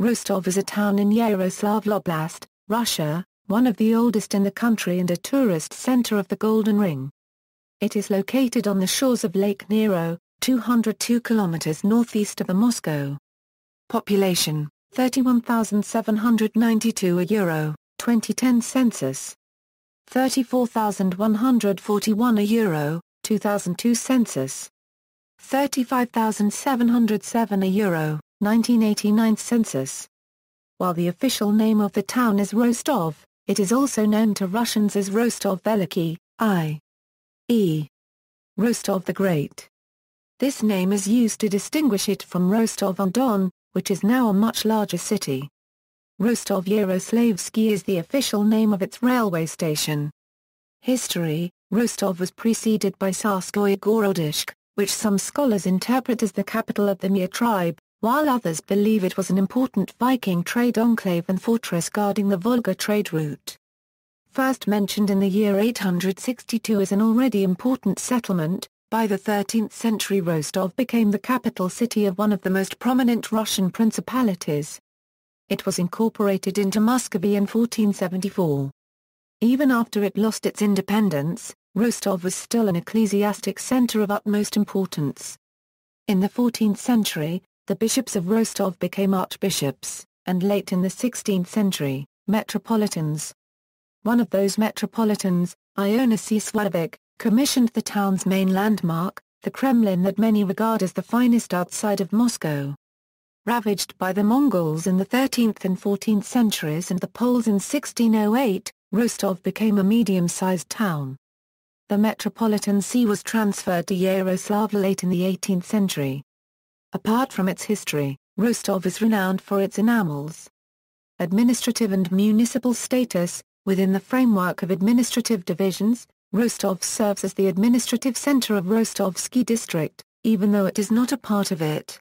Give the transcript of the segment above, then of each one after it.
Rostov is a town in Yaroslavl Oblast, Russia, one of the oldest in the country and a tourist center of the Golden Ring. It is located on the shores of Lake Nero, 202 kilometers northeast of the Moscow. Population, 31,792 euro, 2010 census. 34,141 euro, 2002 census. 35,707 euro, 1989 census. While the official name of the town is Rostov, it is also known to Russians as Rostov Veliky, i.e. Rostov the Great. This name is used to distinguish it from Rostov-on-Don, which is now a much larger city. Rostov Yaroslavsky is the official name of its railway station. History: Rostov was preceded by Tsarskoye Gorodishk, which some scholars interpret as the capital of the Mir tribe, while others believe it was an important Viking trade enclave and fortress guarding the Volga trade route. First mentioned in the year 862 as an already important settlement, by the 13th century Rostov became the capital city of one of the most prominent Russian principalities. It was incorporated into Muscovy in 1474. Even after it lost its independence, Rostov was still an ecclesiastic center of utmost importance. In the 14th century, the bishops of Rostov became archbishops, and late in the 16th century, metropolitans. One of those metropolitans, Iona Siswavik, commissioned the town's main landmark, the Kremlin that many regard as the finest outside of Moscow. Ravaged by the Mongols in the 13th and 14th centuries and the Poles in 1608, Rostov became a medium-sized town. The metropolitan see was transferred to Yaroslavl late in the 18th century. Apart from its history, Rostov is renowned for its enamels. Administrative and municipal status: within the framework of administrative divisions, Rostov serves as the administrative center of Rostovsky district, even though it is not a part of it.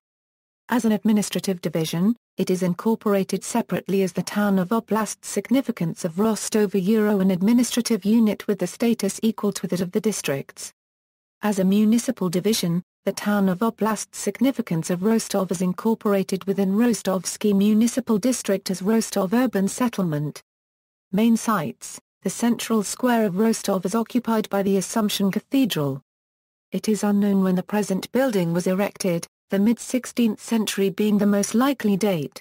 As an administrative division, it is incorporated separately as the town of Oblast. Significance of Rostov: an administrative unit with the status equal to that of the districts. As a municipal division, the town of Oblast. Significance of Rostov is incorporated within Rostovsky Municipal District as Rostov Urban Settlement. Main sites: the central square of Rostov is occupied by the Assumption Cathedral. It is unknown when the present building was erected, the mid-16th century being the most likely date.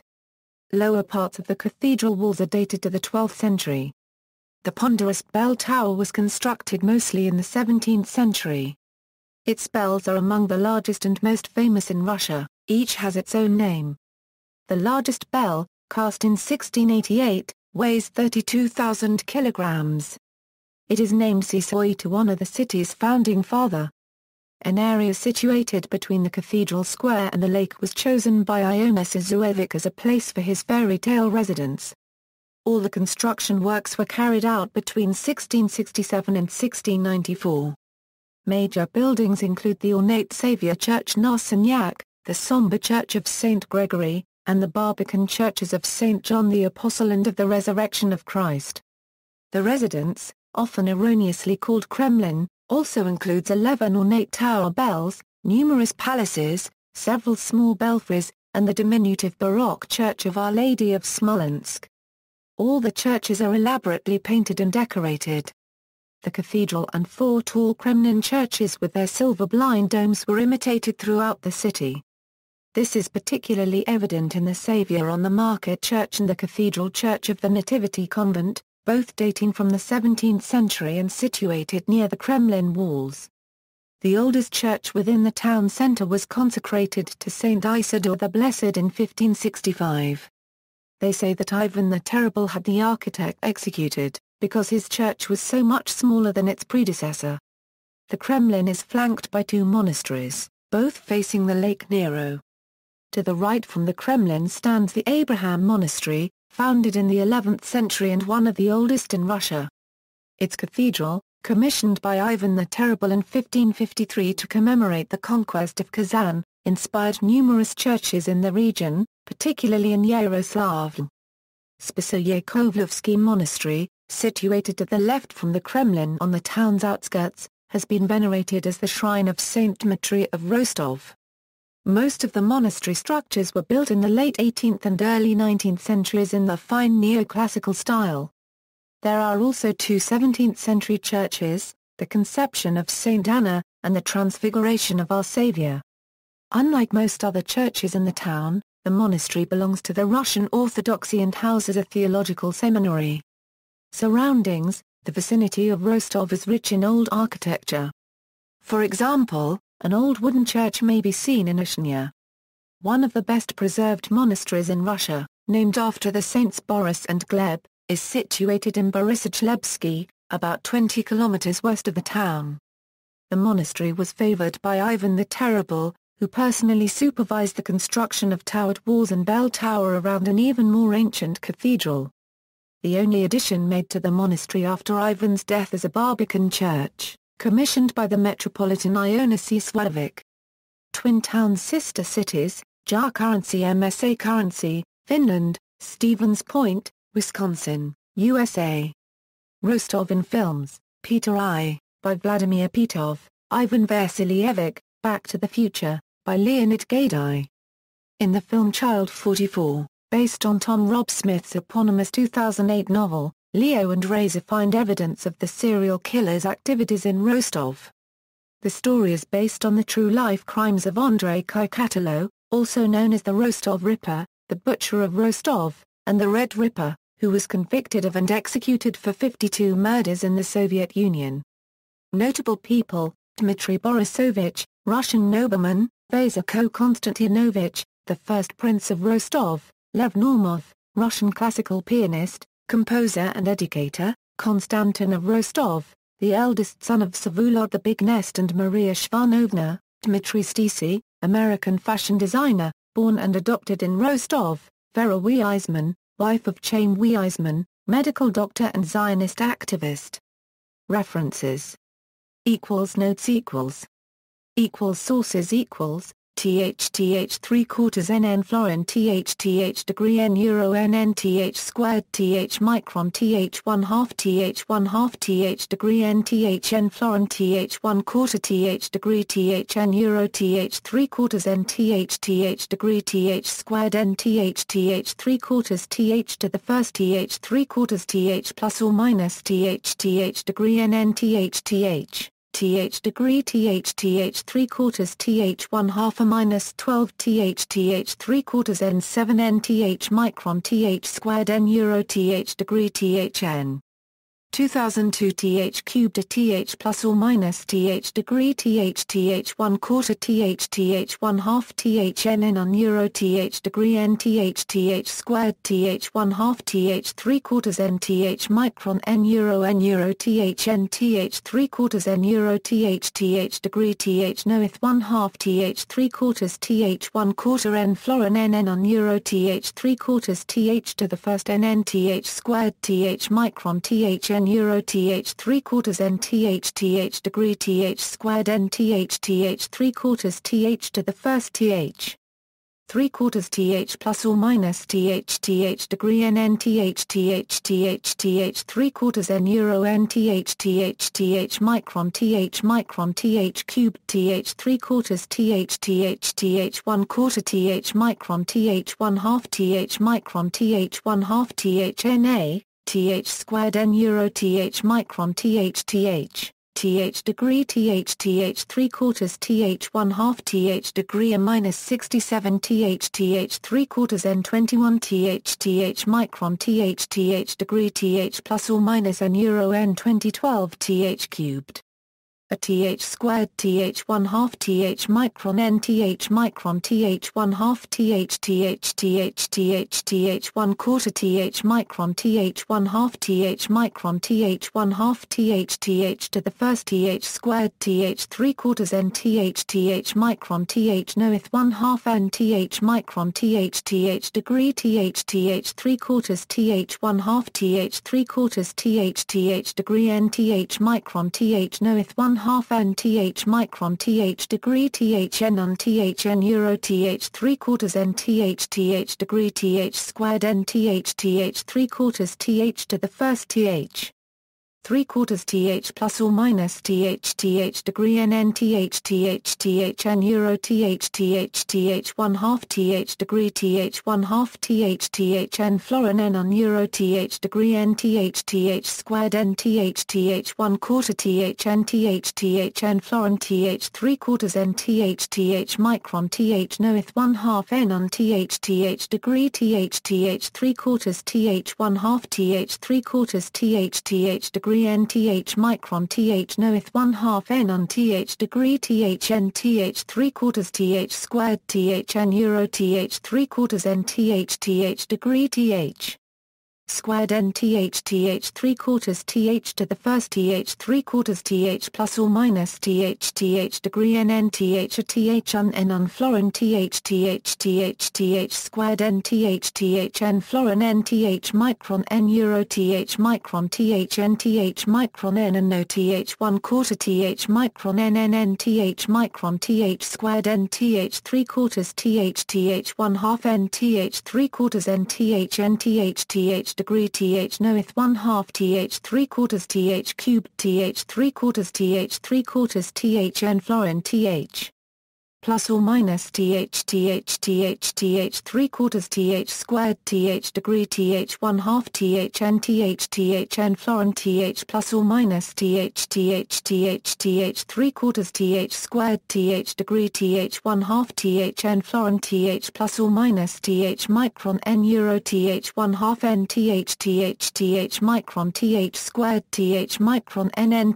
Lower parts of the cathedral walls are dated to the 12th century. The ponderous bell tower was constructed mostly in the 17th century. Its bells are among the largest and most famous in Russia, each has its own name. The largest bell, cast in 1688, weighs 32,000 kilograms. It is named Sisoy to honor the city's founding father. An area situated between the cathedral square and the lake was chosen by Iona Siswavik as a place for his fairy tale residence. All the construction works were carried out between 1667 and 1694. Major buildings include the ornate Saviour Church na Senyak, the sombre Church of St. Gregory, and the Barbican churches of St. John the Apostle and of the Resurrection of Christ. The residence, often erroneously called Kremlin, also includes 11 ornate tower bells, numerous palaces, several small belfries, and the diminutive Baroque Church of Our Lady of Smolensk. All the churches are elaborately painted and decorated. The cathedral and 4 tall Kremlin churches with their silver blind domes were imitated throughout the city. This is particularly evident in the Saviour on the Market Church and the Cathedral Church of the Nativity Convent, both dating from the 17th century and situated near the Kremlin walls. The oldest church within the town centre was consecrated to Saint Isidore the Blessed in 1565. They say that Ivan the Terrible had the architect executed, because his church was so much smaller than its predecessor. The Kremlin is flanked by 2 monasteries, both facing the Lake Nero. To the right from the Kremlin stands the Abraham Monastery, founded in the 11th century and one of the oldest in Russia. Its cathedral, commissioned by Ivan the Terrible in 1553 to commemorate the conquest of Kazan, inspired numerous churches in the region, particularly in Yaroslavl. Spiso-Yakovlevsky Monastery, situated to the left from the Kremlin on the town's outskirts, has been venerated as the shrine of Saint Dmitry of Rostov. Most of the monastery structures were built in the late 18th and early 19th centuries in the fine neoclassical style. There are also two 17th-century churches, the Conception of St. Anna, and the Transfiguration of Our Saviour. Unlike most other churches in the town, the monastery belongs to the Russian Orthodoxy and houses a theological seminary. Surroundings: the vicinity of Rostov is rich in old architecture. For example, an old wooden church may be seen in Ushnya. One of the best preserved monasteries in Russia, named after the saints Boris and Gleb, is situated in Boryshchlebsky, about 20 kilometers west of the town. The monastery was favored by Ivan the Terrible, who personally supervised the construction of towered walls and bell tower around an even more ancient cathedral. The only addition made to the monastery after Ivan's death is a Barbican church, commissioned by the Metropolitan Yaroslavl. Twin towns: sister cities, JAR currency, MSA currency, Finland, Stevens Point, Wisconsin, USA. Rostov in films: Peter I, by Vladimir Petov, Ivan Vassilievich, Back to the Future, by Leonid Gaiday. In the film Child 44, based on Tom Rob Smith's eponymous 2008 novel, Leo and Razor find evidence of the serial killer's activities in Rostov. The story is based on the true-life crimes of Andrei Kikatilo, also known as the Rostov Ripper, the Butcher of Rostov, and the Red Ripper, who was convicted of and executed for 52 murders in the Soviet Union. Notable people: Dmitry Borisovich, Russian nobleman; Vasily Konstantinovich, the first Prince of Rostov; Lev Naumov, Russian classical pianist, composer and educator; Konstantin of Rostov, the eldest son of Savulod the Big Nest and Maria Shvanovna; Dmitry Stisi, American fashion designer, born and adopted in Rostov; Vera Weizman, wife of Chaim Weizman, medical doctor and Zionist activist. References. Notes. Sources. THTH 3/4 NN florin THTH degree N euro NN TH squared TH micron TH 1/2 TH 1/2 TH degree N TH N florin TH 1/4 TH degree TH N euro TH 3/4 N TH degree TH squared N TH 3/4 TH to the first TH 3/4 TH plus or minus TH degree NN TH degree TH 3/4 TH 1/2 a minus 12 TH 3/4 N 7 N TH micron TH squared N euro TH degree TH N 2002 TH cubed a TH plus or minus TH degree TH 1/4 TH 1/2 TH N on euro TH degree N TH squared TH 1/2 TH 3/4 N TH micron N euro TH N TH 3/4 N euro TH degree TH noeth 1/2 TH 3/4 TH 1/4 N florin N on euro TH 3/4 TH to the first N TH squared TH micron TH N euro TH 3/4 N TH degree TH squared N TH 3/4 TH to the first TH 3/4 TH plus or minus TH degree N TH 3/4 N euro N TH micron TH cubed TH 3/4 TH 1/4 TH micron TH 1/2 TH micron TH 1/2 TH NA TH squared N euro TH micron TH degree TH 3/4 TH 1/2 TH degree a minus 67 TH 3/4 N 21 TH micron TH degree TH plus or minus N euro N 2012 TH cubed. A TH squared TH 1/2 TH micron N TH micron TH 1/2 TH 1/4 TH micron TH 1/2 TH micron TH 1/2 TH to the first TH squared TH 3/4 N TH micron TH noeth 1/2 N TH micron TH degree TH 3/4 TH 1/2 TH 3/4 TH degree N TH micron TH noeth 1/2 N TH micron TH degree TH N on TH N euro TH 3/4 N TH degree TH squared N TH 3/4 TH to the first TH 3 quarters th plus or minus th degree nn th n euro th 1 half th degree th 1 half th n florin n on euro th degree n th squared n th 1 quarter th n florin th 3 quarters n th micron th noeth 1 half n on th degree th 3 quarters th 1 half th 3 quarters th degree n micron th noeth 1 half n on th degree n 3 quarters th squared n euro th 3 quarters n degree squared n 3 quarters to the first 3 quarters plus or minus degree n on n on florin squared n n florin n micron n euro micron n micron n and no 1 quarter micron n micron squared n 3 quarters 1 half n 3 quarters n degree noeth 1 half 3 quarters cubed 3 quarters 3 quarters n florin plus or minus 3 quarters squared degree 1 half n florin plus or minus 3 quarters squared degree 1 half n florin plus or minus micron n euro 1 half n micron squared micron n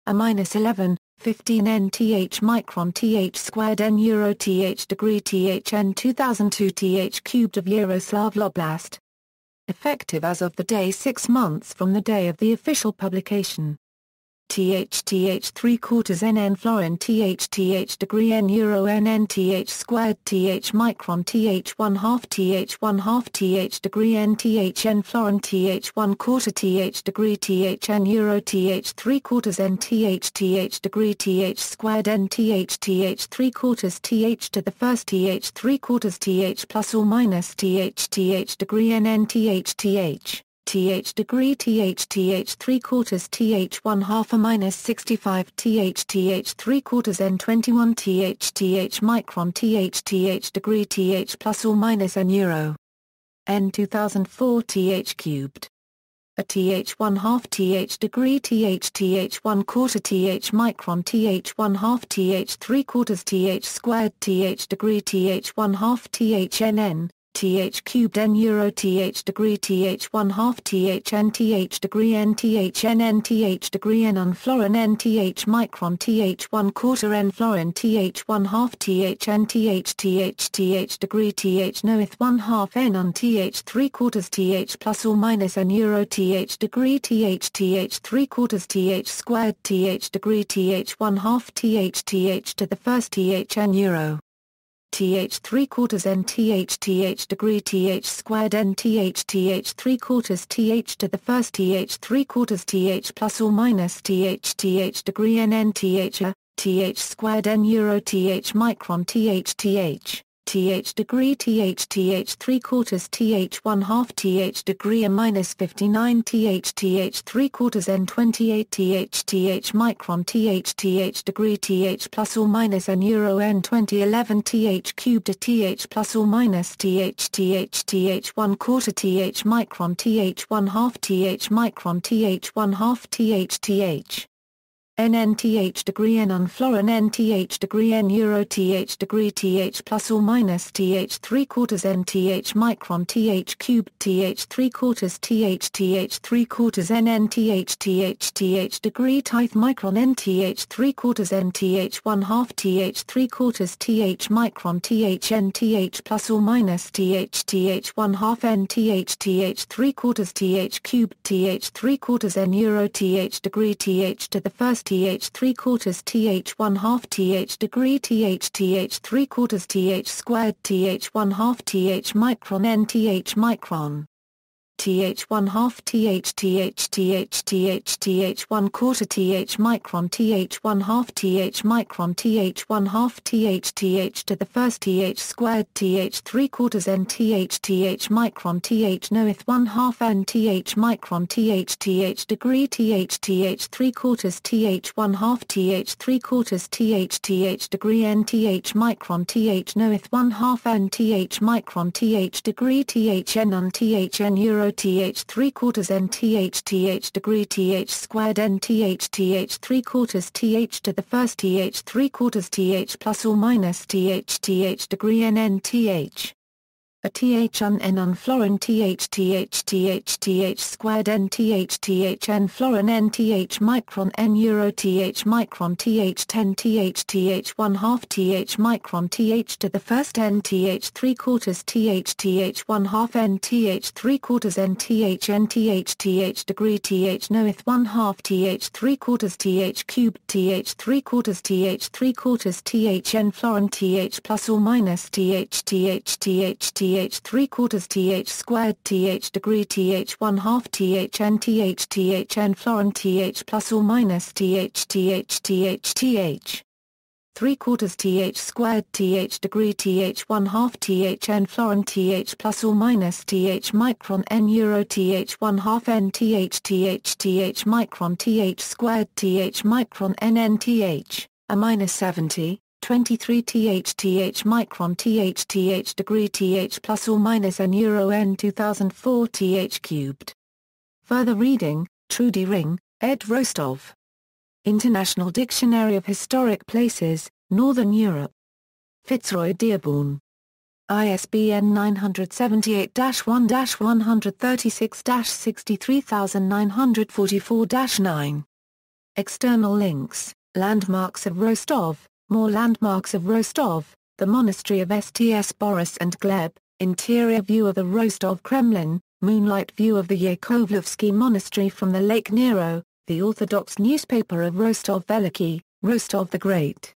a minus 11 15 n micron squared n euro degree n 2002 cubed of Yaroslavl Oblast. Effective as of the day 6 months from the day of the official publication. 3 quarters nn florin degree n euro nn squared micron 1 half degree n florin 1 quarter degree n euro 3 quarters n degree squared n 3 quarters to the first 3 quarters plus or minus degree nn degree 3 quarters 1 half a minus 65 3 quarters n 21 micron degree plus or minus n euro n 2004 cubed a 1 half degree 1 quarter micron 1 half 3 quarters squared degree 1 half nn cubed n euro degree 1 half n degree n nn degree n on florin n micron 1 quarter n florin 1 half n degree noeth 1 half n on 3 quarters plus or minus n euro degree 3 quarters squared degree 1 half to the first n euro 3 quarters n degree squared n 3 quarters to the first 3 quarters plus or minus degree nn squared n euro micron degree 3 quarters 1 half degree a minus 59 3 quarters n 28 micron degree plus or minus n euro n 2011 cubed a plus or minus 1 quarter micron 1 half micron 1 half nn degree n on florin n degree n euro degree plus or minus 3 quarters n micron cubed 3 quarters 3 quarters nn degree micron n 3 quarters n 1 half 3 quarters micron n plus or minus 1 half n 3 quarters cubed 3 quarters n euro degree to the first 3 quarters 1 half degree 3 quarters squared 1 half micron n micron th 1/2 th 1/4 th micron th 1/2 th micron th 1/2 th to the first th squared th 3/4 n th micron th noeth 1/2 n th micron th degree th 3/4 th 1/2 th 3/4 th degree n th micron th noeth 1/2 n th micron th degree th n th n euro th 3/4 n th degree th squared n th 3/4 th to the first th 3/4 th plus or minus th degree n n th. A th un n florin th squared n th n florin n th micron n euro th micron th 10 th 1/2 th micron th to the first n th 3/4 th 1/2 n th 3/4 n th degree th noeth 1/2 th 3/4 th cubed th 3/4 th 3/4 th n florin th plus or minus th 3/4 th squared th degree th 1/2 th n florin th plus or minus th 3/4 th squared th degree th 1/2 th n florin th plus or minus th micron n euro th 1/2 n th micron th squared th micron n n th, a minus 70. 23 th micron th degree th plus or minus n euro n 2004 th cubed. Further reading, Trudy Ring, ed. Rostov. International Dictionary of Historic Places, Northern Europe. Fitzroy Dearborn. ISBN 978-136-63944-9. External links, Landmarks of Rostov. More landmarks of Rostov, the Monastery of Sts Boris and Gleb, interior view of the Rostov Kremlin, moonlight view of the Yakovlevsky Monastery from the Lake Nero, the Orthodox newspaper of Rostov Veliky, Rostov the Great.